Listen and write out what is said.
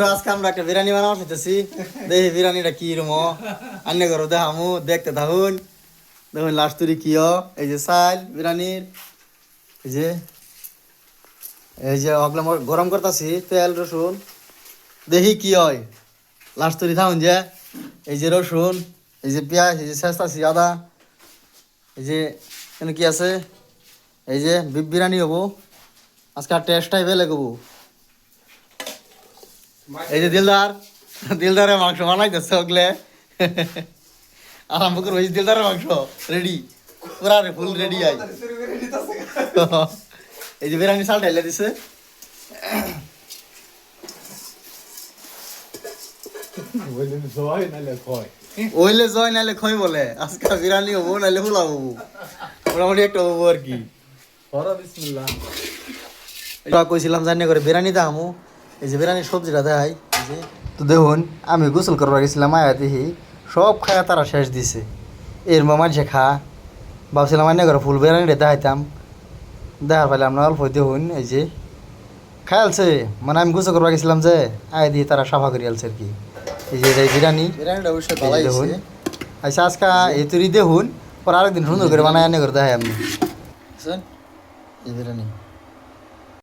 আজকে আমরা একটা বিরিয়ানি বানাবো চাইতেছি। দেখি বিরিয়ানিটা কি রকম আন্নে করো দেখামু, দেখতে থাকুন। দেখুন লাস্ট তুরি কি এই যে চাল বিরিয়ানির, এই যে ওগুলো গরম করতেছি তেল রসুন, দেখি কি হয় লাস্ট তুরি থাকুন। যে এই যে রসুন, এই যে পেঁয়াজ, এই যে চেষ্টাছি আদা, এই যে এখানে কি আছে, এই যে বিফ বিরিয়ানি হবো আজকে। আর টেস্টটাই বেলেগ হবো। এই যে দিলদারের মাংস বানাইতেছে ওগলে আরম্ভ করবো। এই যে দিলদারের মাংস রেডি, পুরা ফুল রেডি। আই এই যে বিরিয়ানি চাল ঢাইলে দিছে। ওইলে জয় নাইলে খই বলে। আজকে বিরিয়ানি হবো নাইলে ফুলা হবো, মোটামুটি একটা হবো আর কি। কইছিলাম জানি করে বিরিয়ানি দামু। এই যে বিরিয়ানির সবজিটা দেখাই। এই যে তো দেখুন, আমি গোসল করবার গেছিলাম, আয়া দেখি সব খায়া তারা শেষ দিছে। এর মানুষে খা ভাবছিলাম আইনে করে ফুল বিরিয়ানিটা দেখাইতাম, দেখার পাইলাম না। অল্প দেখুন এই যে খায়ালছে, মানে আমি গোসল করবার গেছিলাম যে আয় দিয়ে তারা সাফা করে আলছে আর কি। এই যে বিরিয়ানিটা অবশ্যই দেখুন। আচ্ছা আজকে এই তৈরি দেখুন, পর আরেকদিন সুন্দর করে বানায় আনে করে দেখাই আপনি। এই বিরিয়ানি